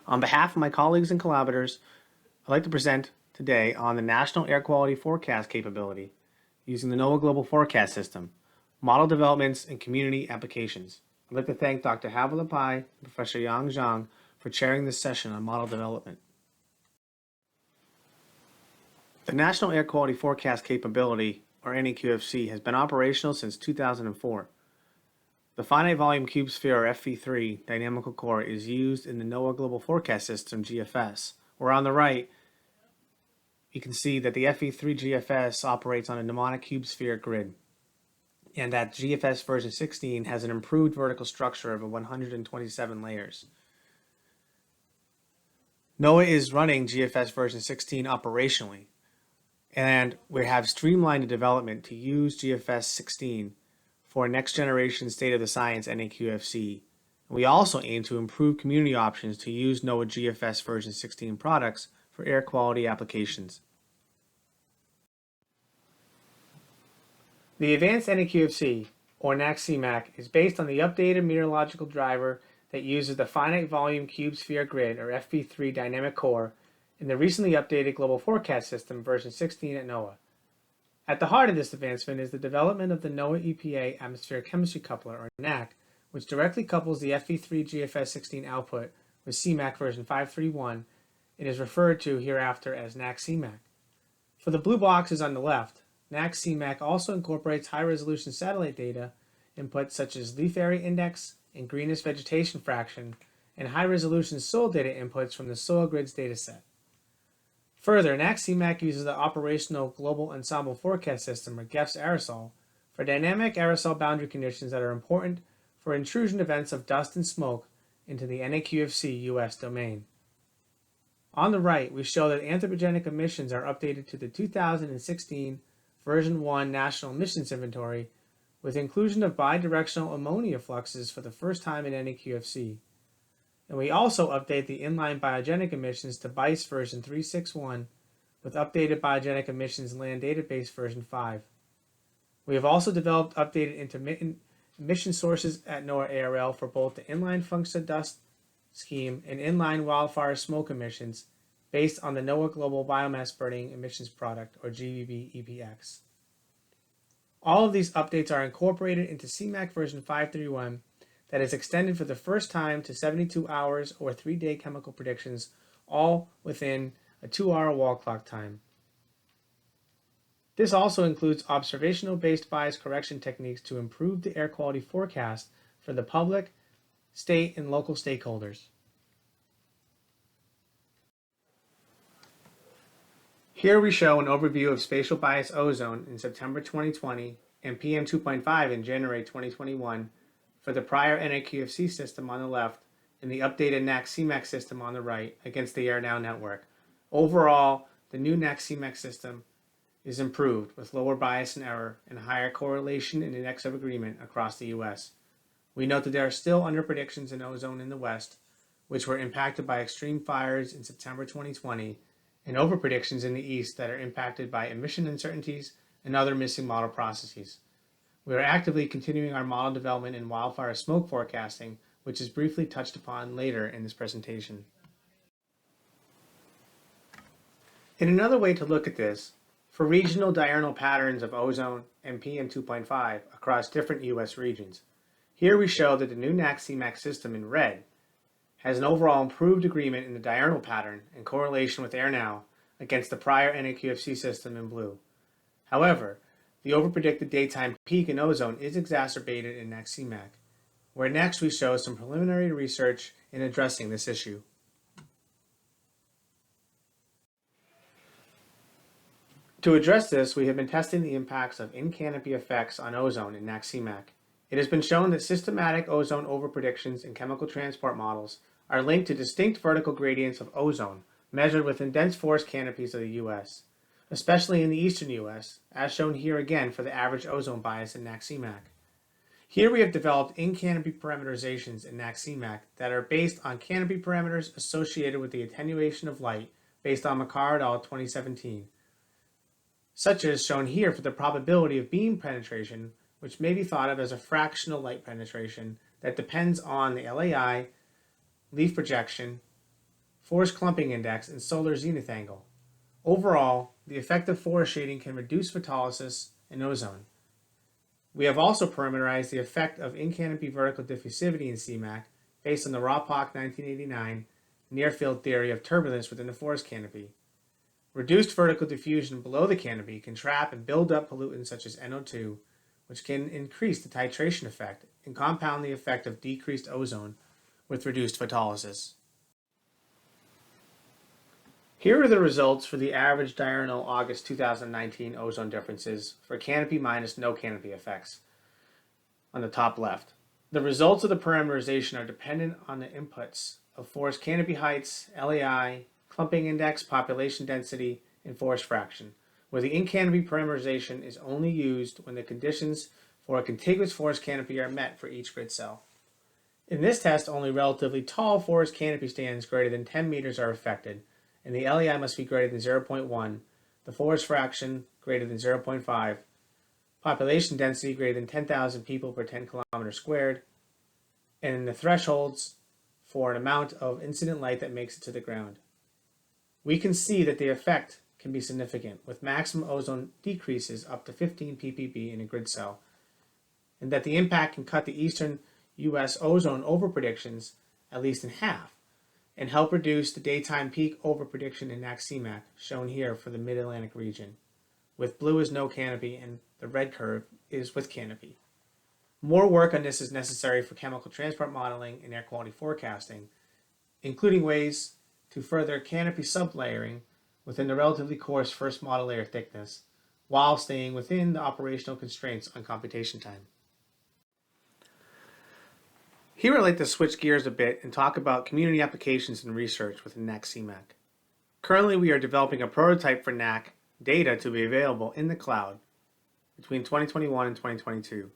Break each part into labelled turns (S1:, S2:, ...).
S1: On behalf of my colleagues and collaborators, I'd like to present today on the National Air Quality Forecast capability using the NOAA Global Forecast System, model developments, and community applications. I'd like to thank Dr. Havilah Pai and Professor Yang Zhang for chairing this session on model development. The National Air Quality Forecast capability, or NAQFC, has been operational since 2004. The Finite Volume Cubed-Sphere, or FV3, dynamical core is used in the NOAA Global Forecast System, GFS, where on the right, you can see that the FV3 GFS operates on a mnemonic cube sphere grid, and that GFS version 16 has an improved vertical structure of 127 layers. NOAA is running GFS version 16 operationally, and we have streamlined the development to use GFS 16 for next generation state of the science NAQFC. We also aim to improve community options to use NOAA GFS version 16 products for air quality applications. The advanced NAQFC, or NACC-CMAQ, is based on the updated meteorological driver that uses the Finite Volume Cubed-Sphere Grid, or FV3 dynamic core, in the recently updated Global Forecast System version 16 at NOAA. At the heart of this advancement is the development of the NOAA-EPA Atmosphere-Chemistry Coupler, or NACC, which directly couples the FV3 GFS-16 output with CMAQ version 531 and is referred to hereafter as NACC-CMAQ. For the blue boxes on the left, NACC-CMAQ also incorporates high-resolution satellite data inputs such as leaf area index and greenest vegetation fraction, and high-resolution soil data inputs from the Soil Grids dataset. Further, NACC-CMAQ uses the operational Global Ensemble Forecast System, or GFS-aerosol, for dynamic aerosol boundary conditions that are important for intrusion events of dust and smoke into the NAQFC US domain. On the right, we show that anthropogenic emissions are updated to the 2016 version 1 National Emissions Inventory with inclusion of bidirectional ammonia fluxes for the first time in NAQFC. And we also update the inline biogenic emissions to BICE version 361 with updated biogenic emissions land database version 5. We have also developed updated intermittent emission sources at NOAA-ARL for both the inline function dust scheme and inline wildfire smoke emissions based on the NOAA Global Biomass Burning Emissions Product, or GBB-EPX. All of these updates are incorporated into CMAQ version 531 that is extended for the first time to 72 hours or 3-day chemical predictions, all within a 2-hour wall clock time. This also includes observational-based bias correction techniques to improve the air quality forecast for the public, state, and local stakeholders. Here we show an overview of spatial bias ozone in September 2020 and PM 2.5 in January 2021 for the prior NAQFC system on the left and the updated NACC-CMAQ system on the right against the AirNow network. Overall, the new NACC-CMAQ system is improved with lower bias and error and higher correlation and index of agreement across the US. We note that there are still underpredictions in ozone in the West, which were impacted by extreme fires in September 2020, and overpredictions in the East that are impacted by emission uncertainties and other missing model processes. We are actively continuing our model development in wildfire smoke forecasting, which is briefly touched upon later in this presentation. In another way to look at this, for regional diurnal patterns of ozone and PM 2.5 across different US regions, here we show that the new NACC-CMAQ system in red has an overall improved agreement in the diurnal pattern and correlation with AirNow against the prior NAQFC system in blue. However, the overpredicted daytime peak in ozone is exacerbated in NACC-CMAQ, where next we show some preliminary research in addressing this issue. To address this, we have been testing the impacts of in-canopy effects on ozone in NACC-CMAQ. It has been shown that systematic ozone overpredictions in chemical transport models are linked to distinct vertical gradients of ozone measured within dense forest canopies of the US, especially in the eastern US, as shown here again for the average ozone bias in NACC-CMAQ. Here we have developed in-canopy parameterizations in NACC-CMAQ that are based on canopy parameters associated with the attenuation of light based on McCarr et al. 2017, such as shown here for the probability of beam penetration, which may be thought of as a fractional light penetration that depends on the LAI, leaf projection, forest clumping index, and solar zenith angle. Overall, the effective forest shading can reduce photolysis and ozone. We have also parameterized the effect of in-canopy vertical diffusivity in CMAQ based on the Ropach 1989 near-field theory of turbulence within the forest canopy. Reduced vertical diffusion below the canopy can trap and build up pollutants such as NO2, which can increase the titration effect and compound the effect of decreased ozone with reduced photolysis. Here are the results for the average diurnal August 2019 ozone differences for canopy minus no canopy effects on the top left. The results of the parameterization are dependent on the inputs of forest canopy heights, LAI, clumping index, population density, and forest fraction, where the in-canopy parameterization is only used when the conditions for a contiguous forest canopy are met for each grid cell. In this test, only relatively tall forest canopy stands greater than 10 meters are affected, and the LEI must be greater than 0.1, the forest fraction greater than 0.5, population density greater than 10,000 people per 10 kilometers squared, and the thresholds for an amount of incident light that makes it to the ground. We can see that the effect can be significant, with maximum ozone decreases up to 15 ppb in a grid cell, and that the impact can cut the eastern U.S. ozone overpredictions at least in half, and help reduce the daytime peak overprediction in NACC-CMAQ, shown here for the Mid-Atlantic region, with blue is no canopy and the red curve is with canopy. More work on this is necessary for chemical transport modeling and air quality forecasting, including ways to further canopy sublayering within the relatively coarse first model layer thickness, while staying within the operational constraints on computation time. Here I'd like to switch gears a bit and talk about community applications and research within NACC-CMAQ. Currently, we are developing a prototype for NACC data to be available in the cloud between 2021 and 2022.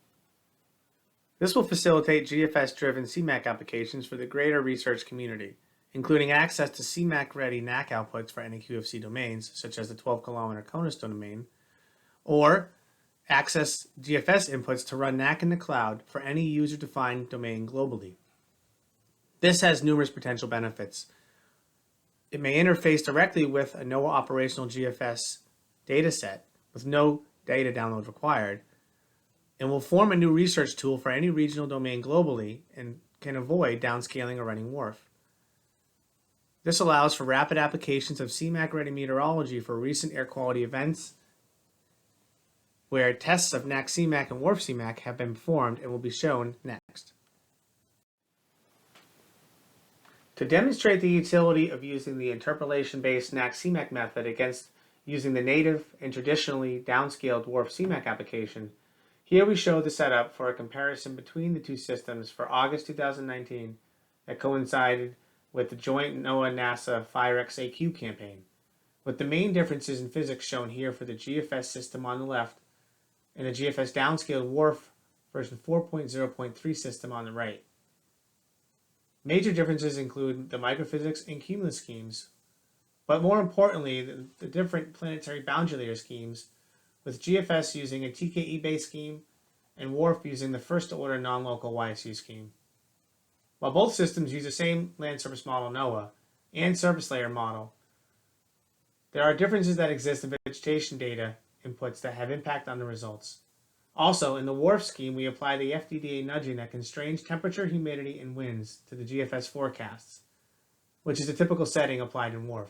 S1: This will facilitate GFS-driven CMAQ applications for the greater research community, including access to CMAQ-ready NACC outputs for NAQFC domains, such as the 12-kilometer CONUS domain, or access GFS inputs to run NACC in the cloud for any user-defined domain globally. This has numerous potential benefits. It may interface directly with a NOAA operational GFS dataset with no data download required, and will form a new research tool for any regional domain globally and can avoid downscaling or running WRF. This allows for rapid applications of CMAQ-ready meteorology for recent air quality events, where tests of NACC-CMAQ and WRF-CMAQ have been performed and will be shown next. To demonstrate the utility of using the interpolation-based NACC-CMAQ method against using the native and traditionally downscaled WRF-CMAQ application, here we show the setup for a comparison between the two systems for August 2019 that coincided with the joint NOAA-NASA FireXAQ campaign, with the main differences in physics shown here for the GFS system on the left and the GFS downscaled WRF version 4.0.3 system on the right. Major differences include the microphysics and cumulus schemes, but more importantly, the different planetary boundary layer schemes, with GFS using a TKE-based scheme and WRF using the first-order non-local YSU scheme. While both systems use the same land surface model NOAA and surface layer model, there are differences that exist in vegetation data inputs that have impact on the results. Also, in the WRF scheme, we apply the FDDA nudging that constrains temperature, humidity, and winds to the GFS forecasts, which is a typical setting applied in WRF.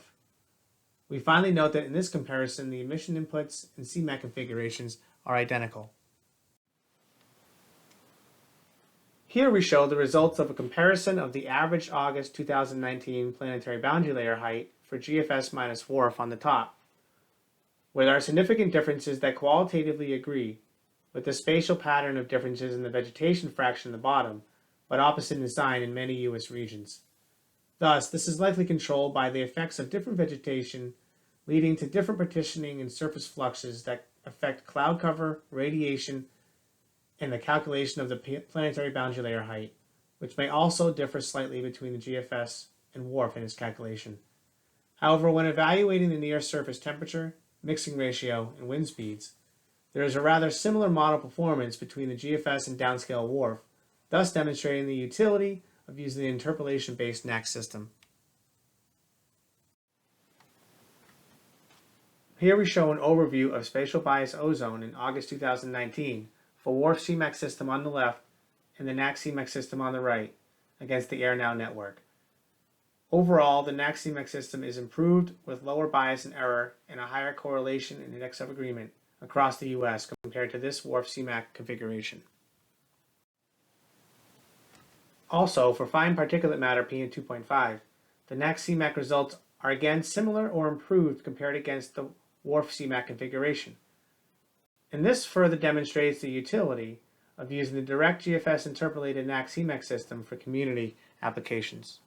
S1: We finally note that in this comparison, the emission inputs and CMAQ configurations are identical. Here we show the results of a comparison of the average August 2019 planetary boundary layer height for GFS minus WRF on the top, where there are significant differences that qualitatively agree with the spatial pattern of differences in the vegetation fraction at the bottom, but opposite in design in many U.S. regions. Thus, this is likely controlled by the effects of different vegetation, leading to different partitioning and surface fluxes that affect cloud cover, radiation, and the calculation of the planetary boundary layer height, which may also differ slightly between the GFS and WRF in its calculation. However, when evaluating the near surface temperature, mixing ratio, and wind speeds, there is a rather similar model performance between the GFS and downscale WRF, thus demonstrating the utility of using the interpolation-based NACC system. Here we show an overview of spatial bias ozone in August 2019 for WRF-CMAQ system on the left and the NACC-CMAQ system on the right against the AirNow network. Overall, the NACC-CMAQ system is improved with lower bias and error and a higher correlation and index of agreement across the US compared to this WRF-CMAQ configuration. Also, for fine particulate matter PM2.5, the NACC-CMAQ results are again similar or improved compared against the WRF-CMAQ configuration. And this further demonstrates the utility of using the direct GFS interpolated NACC-CMAQ system for community applications.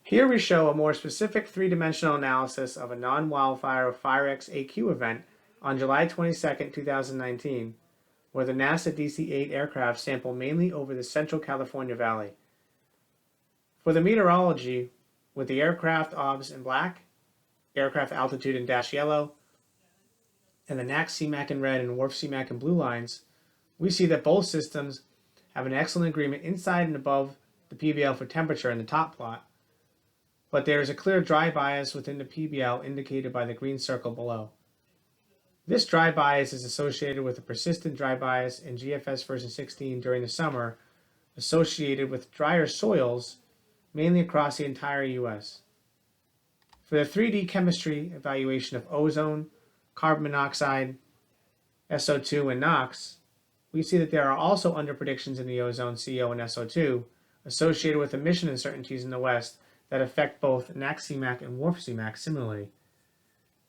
S1: Here we show a more specific three-dimensional analysis of a non-wildfire FireX AQ event on July 22, 2019, where the NASA DC-8 aircraft sampled mainly over the central California valley. For the meteorology, with the aircraft OBS in black, aircraft altitude in dash yellow, and the NACC-CMAQ in red and WRF-CMAQ in blue lines, we see that both systems have an excellent agreement inside and above the PBL for temperature in the top plot, but there is a clear dry bias within the PBL indicated by the green circle below. This dry bias is associated with a persistent dry bias in GFS version 16 during the summer, associated with drier soils, mainly across the entire US. For the 3D chemistry evaluation of ozone, carbon monoxide, SO2, and NOx, we see that there are also underpredictions in the ozone, CO, and SO2 associated with emission uncertainties in the West that affect both NACC-CMAQ and WRF-CMAQ similarly.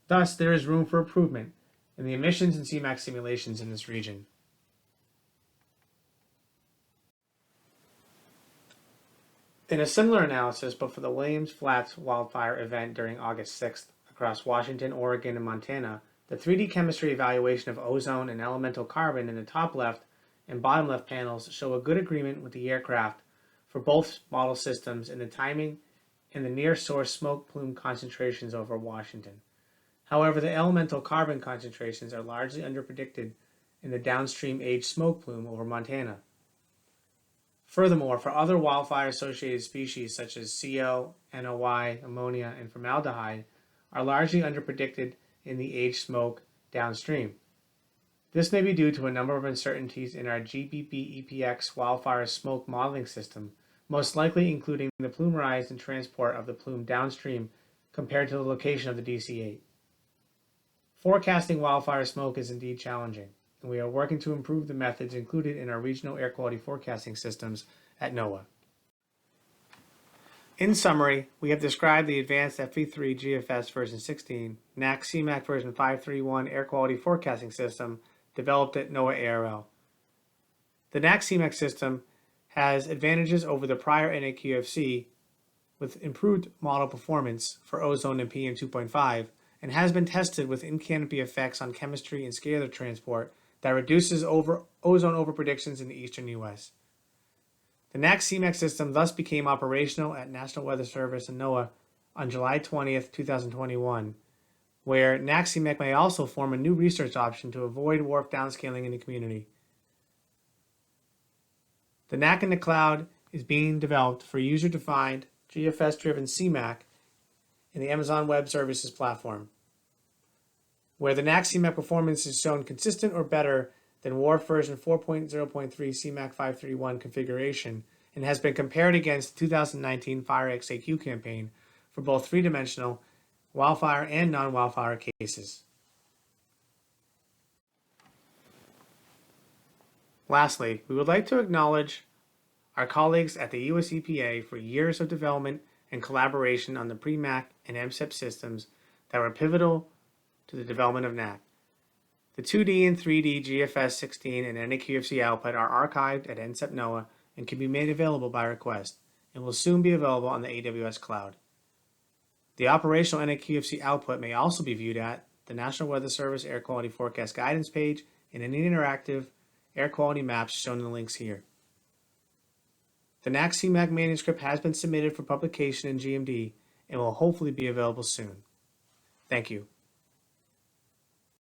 S1: Thus, there is room for improvement in the emissions and CMAQ simulations in this region. In a similar analysis, but for the Williams Flats wildfire event during August 6th across Washington, Oregon, and Montana, the 3D chemistry evaluation of ozone and elemental carbon in the top left and bottom left panels show a good agreement with the aircraft for both model systems in the timing and the near source smoke plume concentrations over Washington. However, the elemental carbon concentrations are largely underpredicted in the downstream age smoke plume over Montana. Furthermore, for other wildfire-associated species such as CO, NOI, ammonia, and formaldehyde are largely underpredicted in the age smoke downstream. This may be due to a number of uncertainties in our GBB-EPX wildfire smoke modeling system, most likely including the plume rise and transport of the plume downstream compared to the location of the DC-8. Forecasting wildfire smoke is indeed challenging, and we are working to improve the methods included in our regional air quality forecasting systems at NOAA. In summary, we have described the advanced FV3 GFS version 16 NACC-CMAQ version 531 air quality forecasting system developed at NOAA-ARL. The NACC-CMAQ system has advantages over the prior NAQFC with improved model performance for ozone and PM2.5 and has been tested with in-canopy effects on chemistry and scalar transport that reduces ozone overpredictions in the eastern US. The NACC-CMAQ system thus became operational at National Weather Service and NOAA on July 20, 2021, where NACC-CMAQ may also form a new research option to avoid WRF downscaling in the community. The NAC in the cloud is being developed for user-defined GFS-driven CMAQ in the Amazon Web Services platform, where the NACC-CMAQ performance is shown consistent or better than WRF version 4.0.3 CMAQ 531 configuration and has been compared against the 2019 FireX AQ campaign for both three-dimensional wildfire and non-wildfire cases. Lastly, we would like to acknowledge our colleagues at the US EPA for years of development and collaboration on the pre-MAC and MSEP systems that were pivotal to the development of NAC. The 2D and 3D GFS-16 and NAQFC output are archived at NCEP NOAA and can be made available by request, and will soon be available on the AWS cloud. The operational NAQFC output may also be viewed at the National Weather Service Air Quality Forecast Guidance page and in the interactive air quality maps shown in the links here. The NACC-CMAQ manuscript has been submitted for publication in GMD and will hopefully be available soon. Thank you.